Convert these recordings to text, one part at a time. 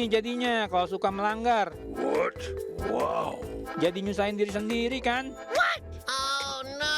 nih jadinya kalau suka melanggar. What? Wow. Jadi nyusahin diri sendiri kan? Oh no!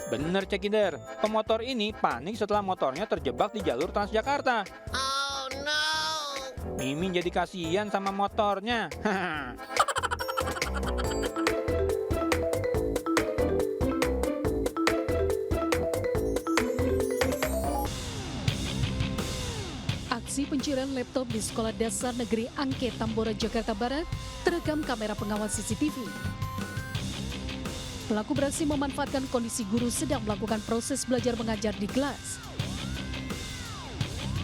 Bener Cekider, pemotor ini panik setelah motornya terjebak di jalur Transjakarta. Oh no! Mimin jadi kasihan sama motornya. Aksi pencurian laptop di Sekolah Dasar Negeri Angke, Tambora, Jakarta Barat terekam kamera pengawas CCTV. Pelaku beraksi memanfaatkan kondisi guru sedang melakukan proses belajar mengajar di kelas.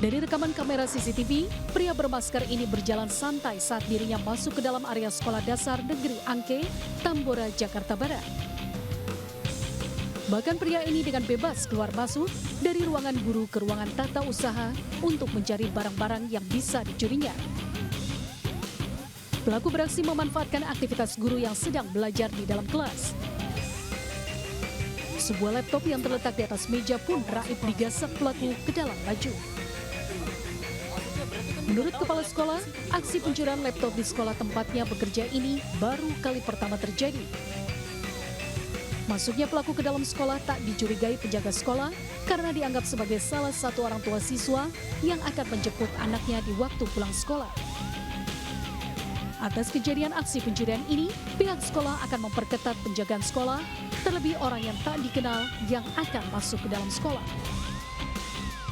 Dari rekaman kamera CCTV, pria bermasker ini berjalan santai saat dirinya masuk ke dalam area Sekolah Dasar Negeri Angke, Tambora, Jakarta Barat. Bahkan pria ini dengan bebas keluar masuk dari ruangan guru ke ruangan tata usaha untuk mencari barang-barang yang bisa dicurinya. Pelaku beraksi memanfaatkan aktivitas guru yang sedang belajar di dalam kelas. Sebuah laptop yang terletak di atas meja pun raib digasak pelaku ke dalam baju. Menurut kepala sekolah, aksi pencurian laptop di sekolah tempatnya bekerja ini baru kali pertama terjadi. Masuknya pelaku ke dalam sekolah tak dicurigai penjaga sekolah karena dianggap sebagai salah satu orang tua siswa yang akan menjemput anaknya di waktu pulang sekolah. Atas kejadian aksi pencurian ini, pihak sekolah akan memperketat penjagaan sekolah, terlebih orang yang tak dikenal yang akan masuk ke dalam sekolah.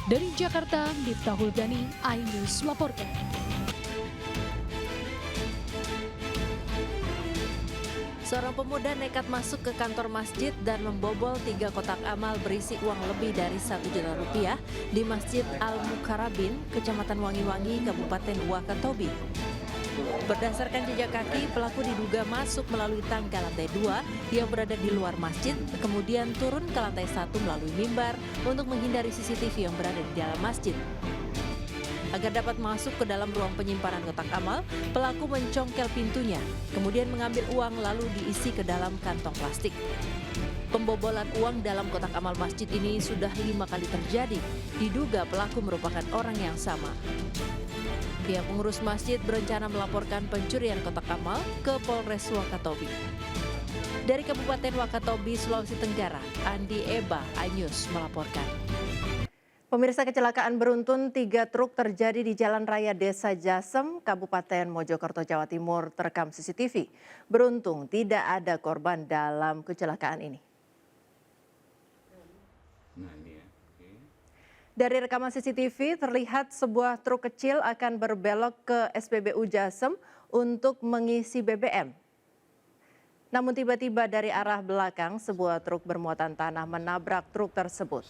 Dari Jakarta, Miftahul Gani, iNews melaporkan. Seorang pemuda nekat masuk ke kantor masjid dan membobol 3 kotak amal berisi uang lebih dari 1 juta rupiah di Masjid Al-Mukarrabin, Kecamatan Wangi-Wangi, Kabupaten Wakatobi. Berdasarkan jejak kaki, pelaku diduga masuk melalui tangga lantai 2 yang berada di luar masjid, kemudian turun ke lantai 1 melalui mimbar untuk menghindari CCTV yang berada di dalam masjid. Agar dapat masuk ke dalam ruang penyimpanan kotak amal, pelaku mencongkel pintunya, kemudian mengambil uang lalu diisi ke dalam kantong plastik. Pembobolan uang dalam kotak amal masjid ini sudah 5 kali terjadi, diduga pelaku merupakan orang yang sama. Pihak pengurus masjid berencana melaporkan pencurian kotak amal ke Polres Wakatobi. Dari Kabupaten Wakatobi, Sulawesi Tenggara, Andi Eba, iNews melaporkan. Pemirsa, kecelakaan beruntun 3 truk terjadi di Jalan Raya Desa Jasem, Kabupaten Mojokerto, Jawa Timur terekam CCTV. Beruntung tidak ada korban dalam kecelakaan ini. Dari rekaman CCTV terlihat sebuah truk kecil akan berbelok ke SPBU Jasem untuk mengisi BBM. Namun tiba-tiba dari arah belakang sebuah truk bermuatan tanah menabrak truk tersebut.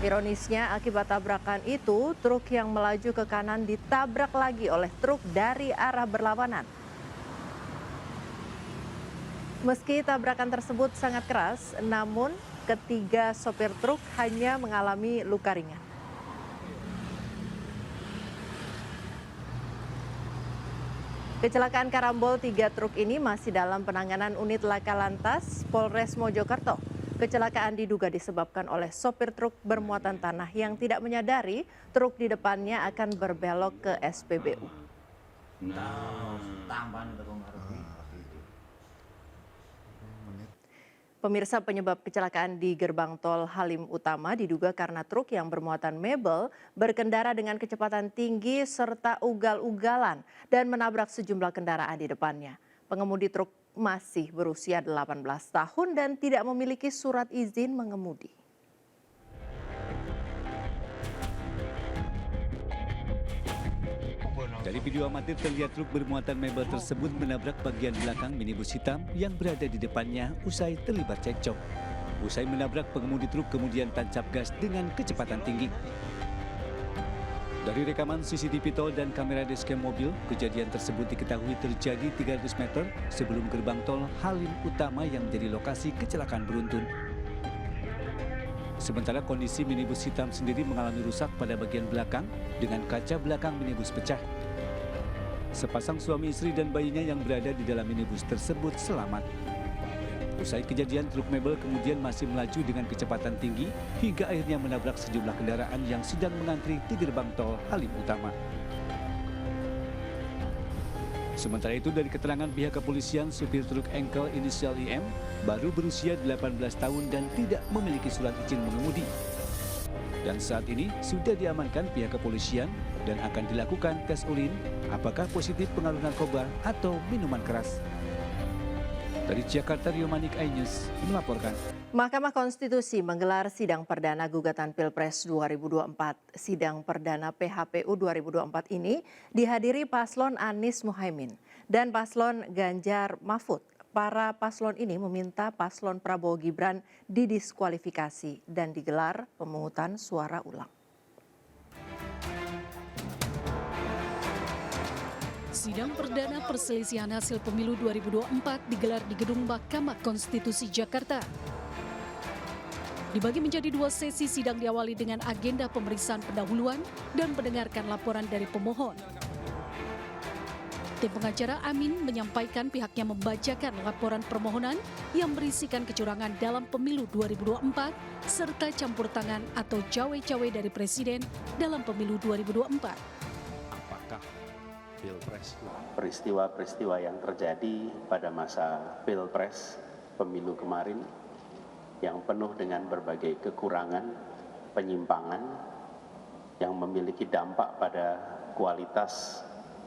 Ironisnya akibat tabrakan itu truk yang melaju ke kanan ditabrak lagi oleh truk dari arah berlawanan. Meski tabrakan tersebut sangat keras, namun ketiga sopir truk hanya mengalami luka ringan. Kecelakaan karambol 3 truk ini masih dalam penanganan unit Laka Lantas Polres Mojokerto. Kecelakaan diduga disebabkan oleh sopir truk bermuatan tanah yang tidak menyadari truk di depannya akan berbelok ke SPBU. Pemirsa, penyebab kecelakaan di gerbang tol Halim Utama diduga karena truk yang bermuatan mebel berkendara dengan kecepatan tinggi serta ugal-ugalan dan menabrak sejumlah kendaraan di depannya. Pengemudi truk masih berusia 18 tahun dan tidak memiliki surat izin mengemudi. Dari video amatir terlihat truk bermuatan mebel tersebut menabrak bagian belakang minibus hitam yang berada di depannya usai terlibat cekcok. Usai menabrak, pengemudi truk kemudian tancap gas dengan kecepatan tinggi. Dari rekaman CCTV tol dan kamera dashcam mobil, kejadian tersebut diketahui terjadi 300 meter sebelum gerbang tol Halim Utama yang menjadi lokasi kecelakaan beruntun. Sementara kondisi minibus hitam sendiri mengalami rusak pada bagian belakang dengan kaca belakang minibus pecah. Sepasang suami istri dan bayinya yang berada di dalam minibus tersebut selamat. Usai kejadian, truk mebel kemudian masih melaju dengan kecepatan tinggi hingga akhirnya menabrak sejumlah kendaraan yang sedang mengantri di gerbang tol Halim Utama. Sementara itu dari keterangan pihak kepolisian, supir truk engkel inisial IM baru berusia 18 tahun dan tidak memiliki surat izin mengemudi. Dan saat ini sudah diamankan pihak kepolisian dan akan dilakukan tes urin apakah positif pengaruh narkoba atau minuman keras. Dari Jakarta, Rio Manik, iNews melaporkan. Mahkamah Konstitusi menggelar sidang perdana gugatan Pilpres 2024. Sidang perdana PHPU 2024 ini dihadiri paslon Anies Muhaimin dan paslon Ganjar Mahfud. Para paslon ini meminta paslon Prabowo Gibran didiskualifikasi dan digelar pemungutan suara ulang. Sidang perdana perselisihan hasil pemilu 2024 digelar di Gedung Mahkamah Konstitusi Jakarta. Dibagi menjadi 2 sesi, sidang diawali dengan agenda pemeriksaan pendahuluan dan mendengarkan laporan dari pemohon. Tim pengacara Amin menyampaikan pihaknya membacakan laporan permohonan yang berisikan kecurangan dalam pemilu 2024 serta campur tangan atau cawe-cawe dari Presiden dalam pemilu 2024. Apakah Pilpres peristiwa-peristiwa yang terjadi pada masa Pilpres pemilu kemarin yang penuh dengan berbagai kekurangan, penyimpangan yang memiliki dampak pada kualitas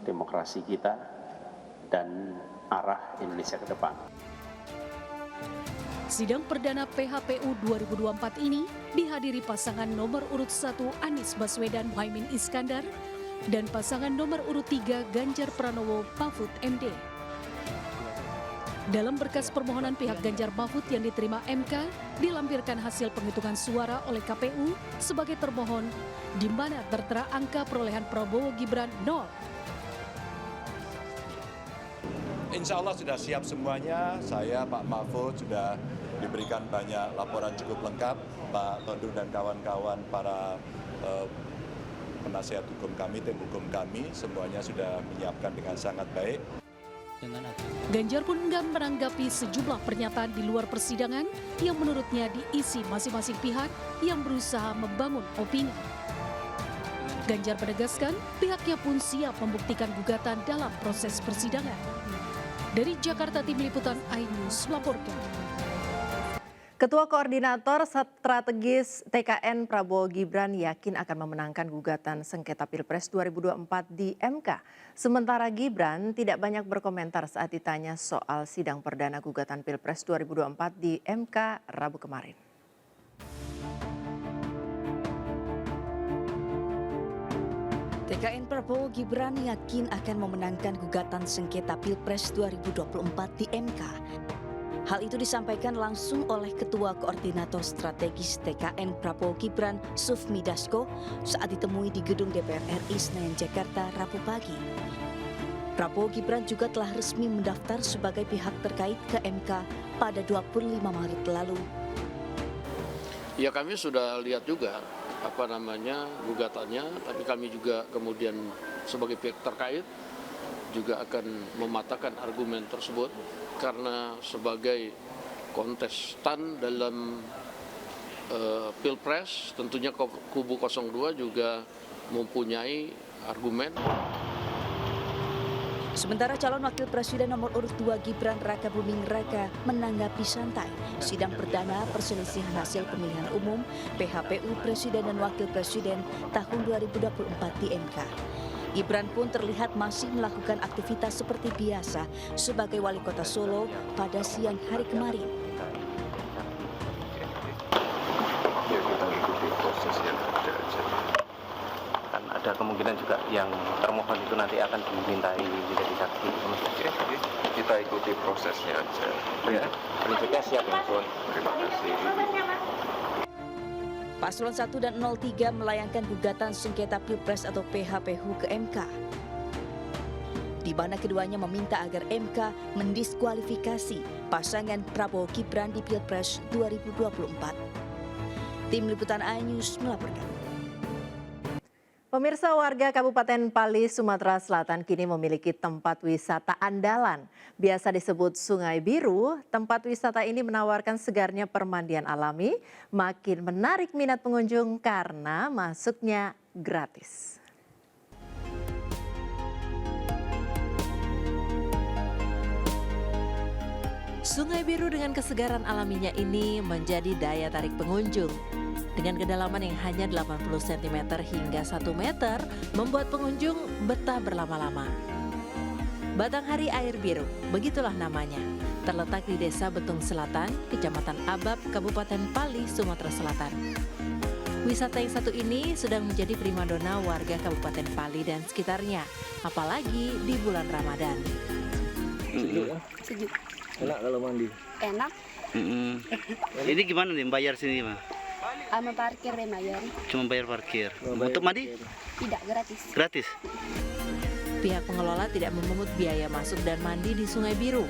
demokrasi kita dan arah Indonesia ke depan. Sidang perdana PHPU 2024 ini dihadiri pasangan nomor urut 1 Anies Baswedan Muhaimin Iskandar dan pasangan nomor urut 3 Ganjar Pranowo Mahfud MD. Dalam berkas permohonan pihak Ganjar Mahfud yang diterima MK, dilampirkan hasil penghitungan suara oleh KPU sebagai termohon, di mana tertera angka perolehan Prabowo Gibran 0. Insya Allah sudah siap semuanya. Saya, Pak Mahfud, sudah diberikan banyak laporan cukup lengkap. Pak Todung dan kawan-kawan para penasihat hukum kami, tim hukum kami, semuanya sudah menyiapkan dengan sangat baik. Ganjar pun enggan menanggapi sejumlah pernyataan di luar persidangan yang menurutnya diisi masing-masing pihak yang berusaha membangun opini. Ganjar menegaskan pihaknya pun siap membuktikan gugatan dalam proses persidangan. Dari Jakarta, Tim Liputan iNews melaporkan. Ketua Koordinator Strategis TKN Prabowo Gibran yakin akan memenangkan gugatan sengketa Pilpres 2024 di MK. Sementara Gibran tidak banyak berkomentar saat ditanya soal sidang perdana gugatan Pilpres 2024 di MK Rabu kemarin. TKN Prabowo Gibran yakin akan memenangkan gugatan sengketa Pilpres 2024 di MK. Hal itu disampaikan langsung oleh Ketua Koordinator Strategis TKN Prabowo Gibran, Sufmi Dasko, saat ditemui di gedung DPR RI Senayan, Jakarta, Rabu pagi. Prabowo Gibran juga telah resmi mendaftar sebagai pihak terkait ke MK pada 25 Maret lalu. Ya, kami sudah lihat juga gugatannya, tapi kami juga kemudian sebagai pihak terkait juga akan mematahkan argumen tersebut karena sebagai kontestan dalam Pilpres tentunya kubu 02 juga mempunyai argumen. Sementara calon wakil presiden nomor urut 2 Gibran Raka Buming Raka menanggapi santai sidang perdana perselisihan hasil pemilihan umum PHPU Presiden dan Wakil Presiden tahun 2024 di MK. Gibran pun terlihat masih melakukan aktivitas seperti biasa sebagai wali kota Solo pada siang hari kemarin. Ya, kita ikuti proses yang ada aja. Kan ada kemungkinan juga yang termohon itu nanti akan dimintai menjadi saksi. Oke, kita ikuti prosesnya aja. Ya, prinsipnya siap ya, Bun. Terima kasih. Paslon 1 dan 03 melayangkan gugatan sengketa Pilpres atau PHPU ke MK, di mana keduanya meminta agar MK mendiskualifikasi pasangan Prabowo Gibran di Pilpres 2024. Tim Liputan iNews melaporkan. Pemirsa, warga Kabupaten Pali, Sumatera Selatan kini memiliki tempat wisata andalan. Biasa disebut Sungai Biru, tempat wisata ini menawarkan segarnya permandian alami, makin menarik minat pengunjung karena masuknya gratis. Sungai Biru dengan kesegaran alaminya ini menjadi daya tarik pengunjung. Dengan kedalaman yang hanya 80 cm hingga 1 meter, membuat pengunjung betah berlama-lama. Batanghari Air Biru, begitulah namanya. Terletak di Desa Betung Selatan, Kecamatan Abab, Kabupaten Pali, Sumatera Selatan. Wisata yang satu ini sedang menjadi primadona warga Kabupaten Pali dan sekitarnya, apalagi di bulan Ramadan. Sejuk. Enak kalau mandi? Enak. Ini gimana nih bayar sini mah? Sama parkir deh bayar. Cuma bayar parkir. Untuk mandi? Tidak, gratis. Gratis? Pihak pengelola tidak memungut biaya masuk dan mandi di Sungai Biru.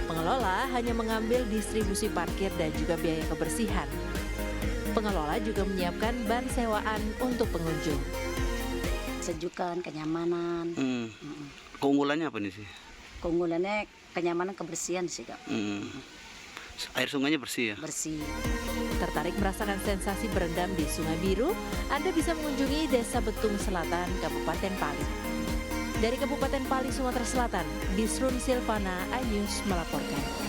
Pengelola hanya mengambil distribusi parkir dan juga biaya kebersihan. Pengelola juga menyiapkan ban sewaan untuk pengunjung. Sejukan, kenyamanan. Keunggulannya apa nih sih? Keunggulannya kenyamanan, kebersihan sih, Kak. Air sungainya bersih ya? Bersih. Tertarik merasakan sensasi berendam di Sungai Biru? Anda bisa mengunjungi Desa Betung Selatan, Kabupaten Pali. Dari Kabupaten Pali, Sumatera Selatan, Disrun Silvana, iNews melaporkan.